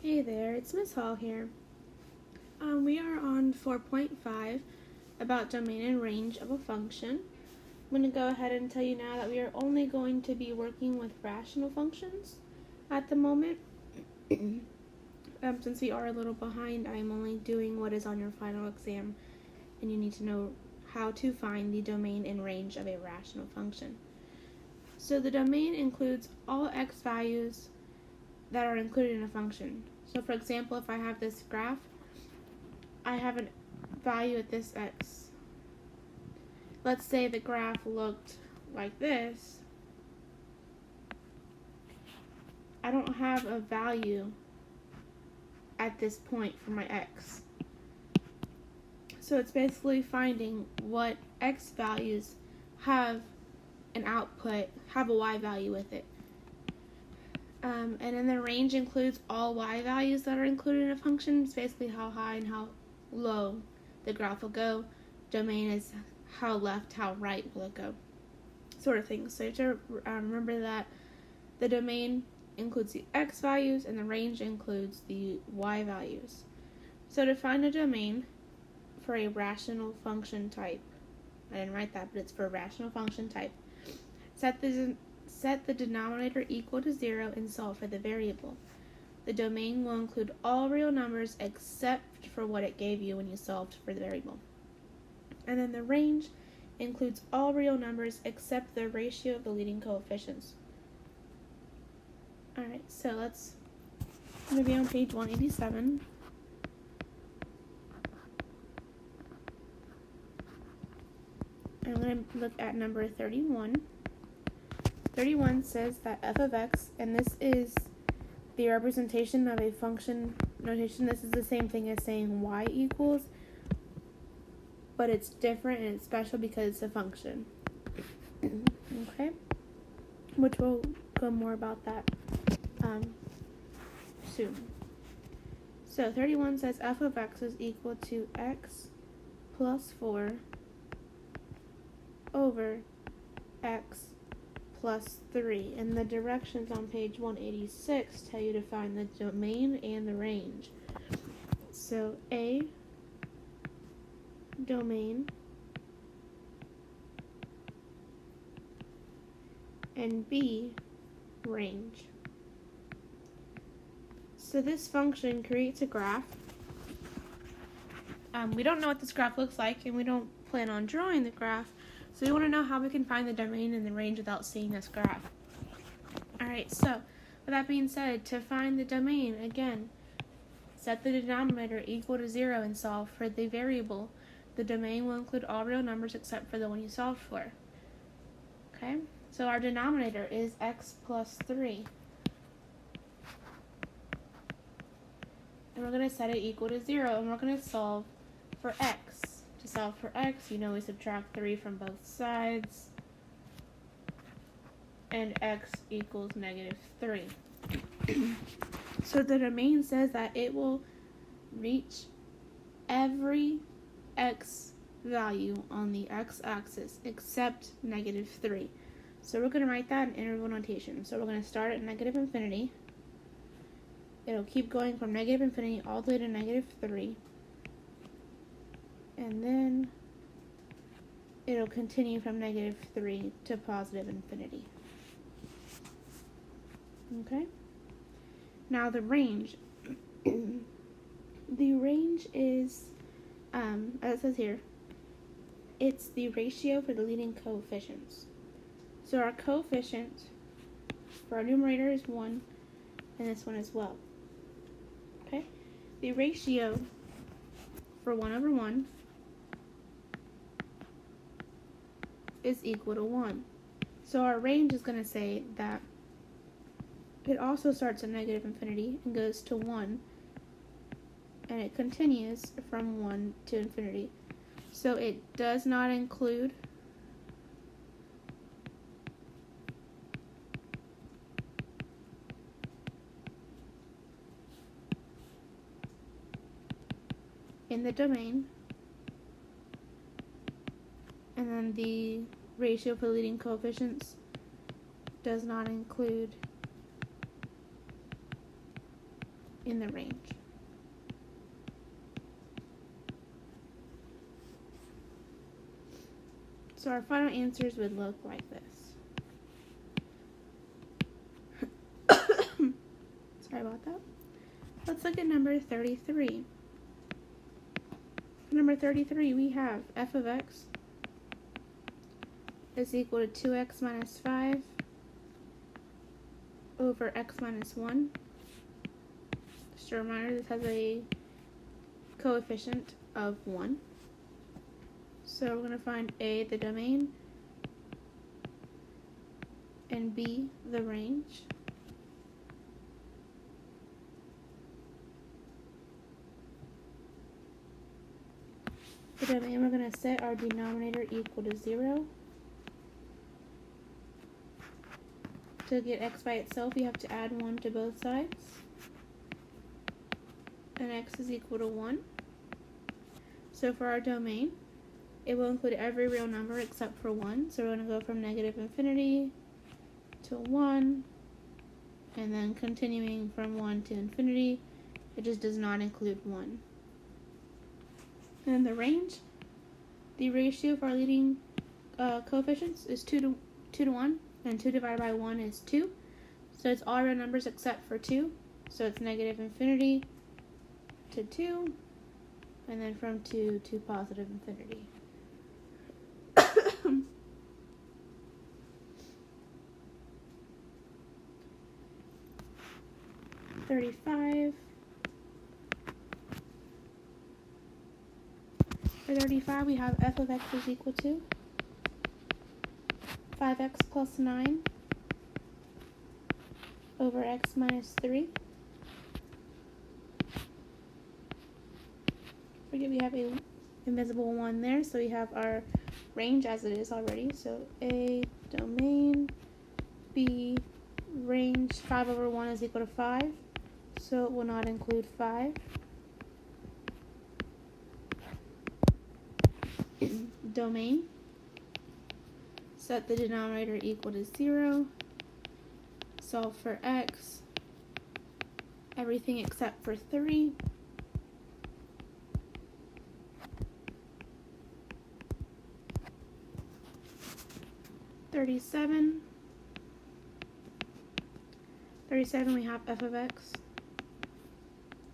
Hey there, it's Miss Hall here. We are on 4.5 about domain and range of a function. I'm going to go ahead and tell you now that we are only going to be working with rational functions at the moment. Since we are a little behind, I'm only doing what is on your final exam, and you need to know how to find the domain and range of a rational function. So the domain includes all x values that are included in a function. So for example, if I have this graph, I have a value at this x. Let's say the graph looked like this. I don't have a value at this point for my x. So it's basically finding what x values have an output, have a y value with it. And then the range includes all y values that are included in a function. It's basically how high and how low the graph will go. Domain is how left, how right will it go, sort of thing. So you have to remember that the domain includes the x values and the range includes the y values. So to find a domain for a rational function type, I didn't write that, but it's for a rational function type, set the denominator equal to 0 and solve for the variable. The domain will include all real numbers except for what it gave you when you solved for the variable. And then the range includes all real numbers except the ratio of the leading coefficients. Alright, so I'm going to be on page 187. I'm going to look at number 31. 31 says that f of x, and this is the representation of a function notation. This is the same thing as saying y equals, but it's different and it's special because it's a function. Okay? Which we'll go more about that soon. So 31 says f of x is equal to x plus 4 over x plus 3. And the directions on page 186 tell you to find the domain and the range. So A, domain, and B, range. So this function creates a graph. We don't know what this graph looks like, and we don't plan on drawing the graph, so we want to know how we can find the domain and the range without seeing this graph. Alright, so with that being said, to find the domain, again, set the denominator equal to 0 and solve for the variable. The domain will include all real numbers except for the one you solved for. Okay, so our denominator is x plus 3. And we're going to set it equal to 0, and we're going to solve for x. To solve for x, we subtract 3 from both sides, and x equals negative 3. So the domain says that it will reach every x value on the x-axis except negative 3. So we're going to write that in interval notation. So we're going to start at negative infinity. It'll keep going from negative infinity all the way to negative 3. And then it'll continue from negative 3 to positive infinity. Okay? Now the range. The range is, as it says here, it's the ratio for the leading coefficients. So our coefficient for our numerator is 1, and this one as well. Okay? The ratio for 1 over 1 is equal to 1. So our range is going to say that it also starts at negative infinity and goes to 1, and it continues from 1 to infinity. So it does not include in the domain, and then the ratio for leading coefficients does not include in the range. So our final answers would look like this. Sorry about that. Let's look at number 33. For number 33, we have f of x is equal to 2x minus 5 over x minus 1. Just a reminder, this has a coefficient of 1. So we're going to find A, the domain, and B, the range. The domain, we're going to set our denominator equal to 0. To get x by itself, you have to add 1 to both sides. And x is equal to 1. So for our domain, it will include every real number except for 1. So we're going to go from negative infinity to 1. And then continuing from 1 to infinity, it just does not include 1. And the range, the ratio of our leading coefficients is 2 to 1. And 2 divided by 1 is 2. So it's all real numbers except for 2. So it's negative infinity to 2. And then from 2 to positive infinity. 35. For 35, we have f of x is equal to 5x plus 9 over x minus 3. Forget we have a invisible 1 there, so we have our range as it is already. So A, domain, B, range, 5 over 1 is equal to 5, so it will not include 5. Domain, set the denominator equal to 0, solve for x, everything except for 3. Thirty-seven, we have f of x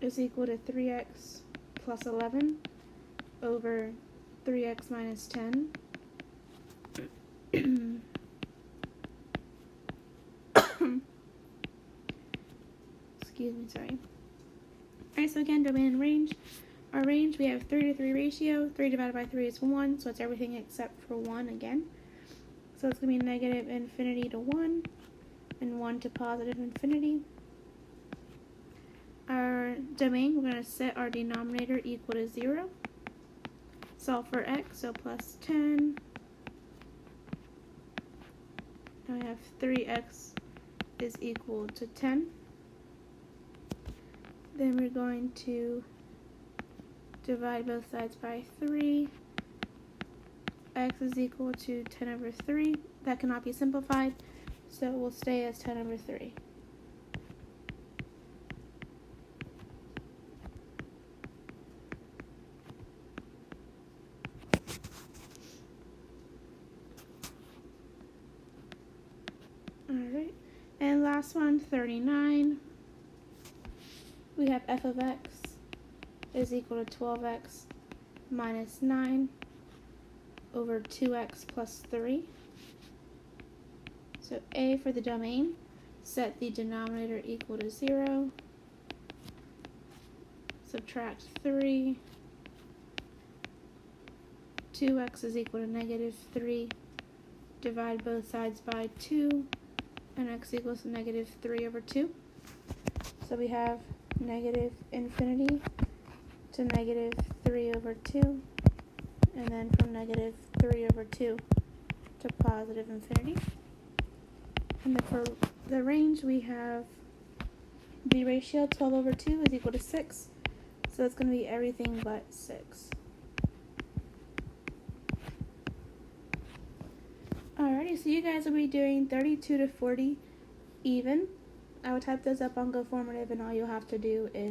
is equal to 3x plus 11 over 3x minus 10. Excuse me, sorry. Alright, so again, domain and range. Our range, we have 3 to 3 ratio. 3 divided by 3 is 1, so it's everything except for 1 again. So it's going to be negative infinity to 1 and 1 to positive infinity. Our domain, we're going to set our denominator equal to 0. Solve for x, so plus 10. Now we have 3x is equal to 10. Then we're going to divide both sides by 3. X is equal to 10 over 3. That cannot be simplified, so it will stay as 10 over 3. Alright, and last one, 39. We have f of x is equal to 12x minus 9 over 2x plus 3. So A for the domain, set the denominator equal to 0, subtract 3, 2x is equal to negative 3, divide both sides by 2, and x equals to negative 3 over 2. So we have negative infinity to negative 3 over 2, and then from negative 3 over 2 to positive infinity. And then for the range, we have the ratio 12 over 2 is equal to 6, so it's going to be everything but 6. Alrighty, so you guys will be doing 32 to 40 even I would type those up on GoFormative, and all you'll have to do is